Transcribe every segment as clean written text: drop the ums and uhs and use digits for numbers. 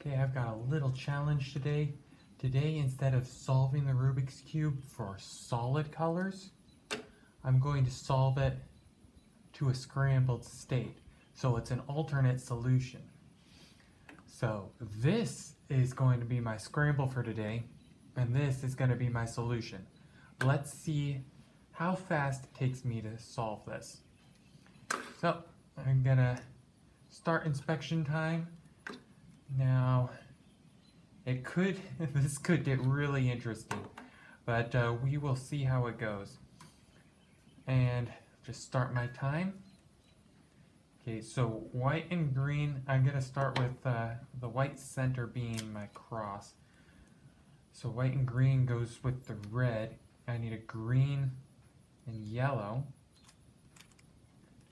Okay, I've got a little challenge today. Today, instead of solving the Rubik's Cube for solid colors, I'm going to solve it to a scrambled state. So it's an alternate solution. So this is going to be my scramble for today, and this is going to be my solution. Let's see how fast it takes me to solve this. So I'm going to start inspection time. Now, this could get really interesting, but we will see how it goes. And just start my time. Okay, so white and green, I'm going to start with the white center being my cross. So white and green goes with the red. I need a green and yellow.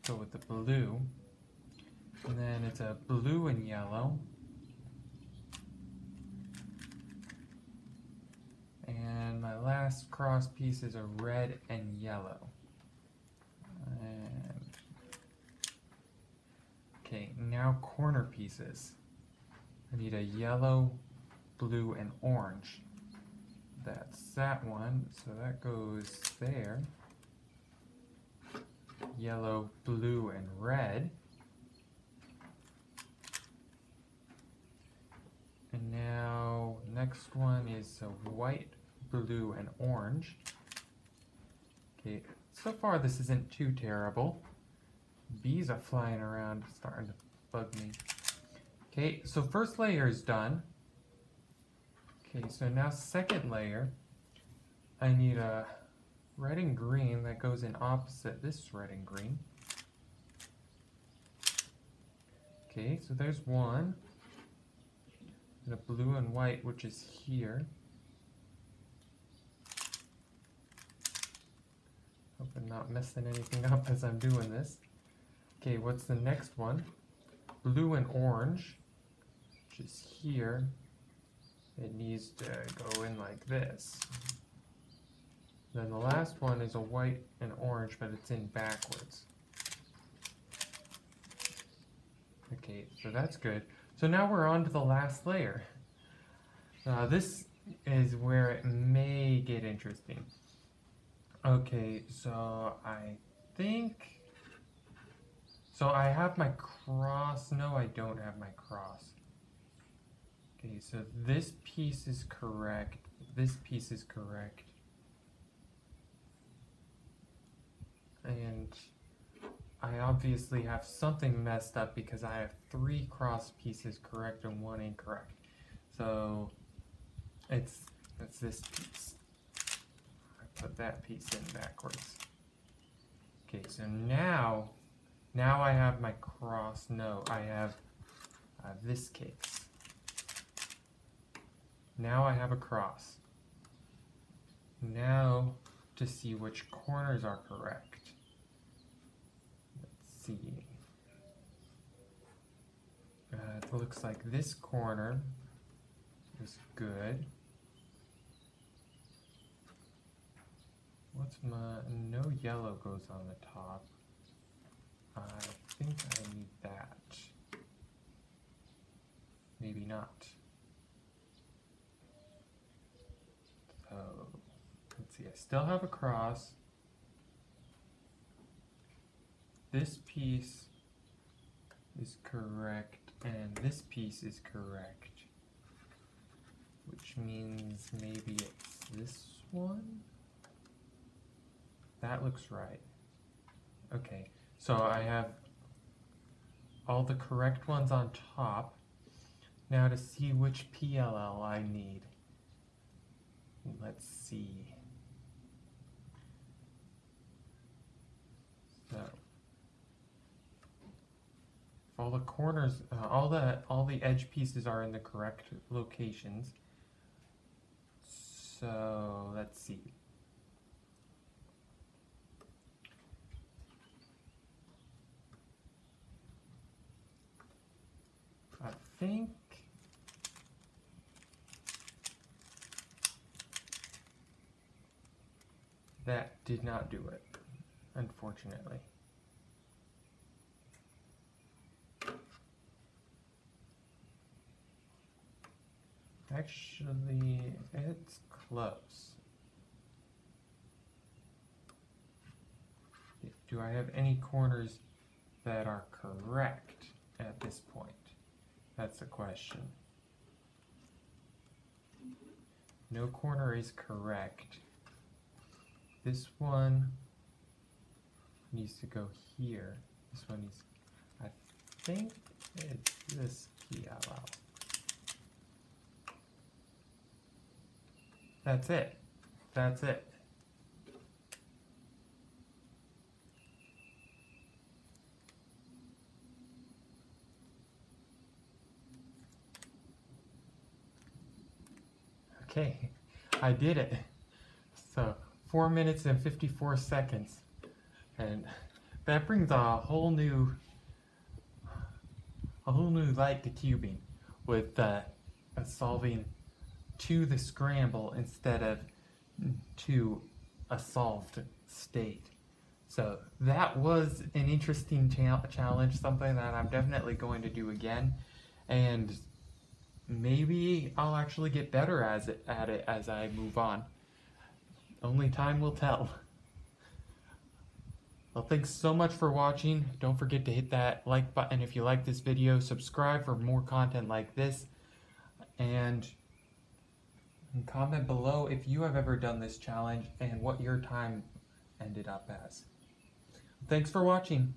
Go with the blue. And then it's a blue and yellow. And my last cross piece is a red and yellow. Okay, now corner pieces. I need a yellow, blue, and orange. That's that one, so that goes there. Yellow, blue, and red. And now, next one is a white, blue, and orange. Okay, so far this isn't too terrible. Bees are flying around, starting to bug me. Okay, so first layer is done. Okay, so now second layer, I need a red and green that goes in opposite this red and green. Okay, so there's one. And a blue and white, which is here. Hope I'm not messing anything up as I'm doing this. Okay, what's the next one? Blue and orange, which is here. It needs to go in like this. Then the last one is a white and orange, but it's in backwards. Okay, so that's good. So now we're on to the last layer. This is where it may get interesting. Okay, so I think... So I have my cross. No, I don't have my cross. Okay, so this piece is correct. This piece is correct. And I obviously have something messed up because I have 3 cross pieces correct and 1 incorrect. So it's this piece. I put that piece in backwards. Okay, so now I have my cross. No, I have this case. Now I have a cross. Now to see which corners are correct. Let's see. It looks like this corner is good. What's my... No yellow goes on the top. I think I need that. Maybe not. So, let's see, I still have a cross. This piece is correct, and this piece is correct. Which means maybe it's this one? That looks right. Okay. So I have all the correct ones on top. Now to see which PLL I need. Let's see. So all the corners, all the edge pieces are in the correct locations. So let's see. I think that did not do it, unfortunately. Actually, it's close. Do I have any corners that are correct at this point? That's the question. No corner is correct. This one needs to go here. This one needs, I think it's this key out loud. That's it. That's it. Okay, I did it. So 4 minutes and 54 seconds. And that brings a whole new light to cubing with solving to the scramble instead of to a solved state. So that was an interesting challenge, something that I'm definitely going to do again, and maybe I'll actually get better at it as I move on. Only time will tell. Well, thanks so much for watching. Don't forget to hit that like button if you like this video, subscribe for more content like this, and comment below if you have ever done this challenge and what your time ended up as. Thanks for watching.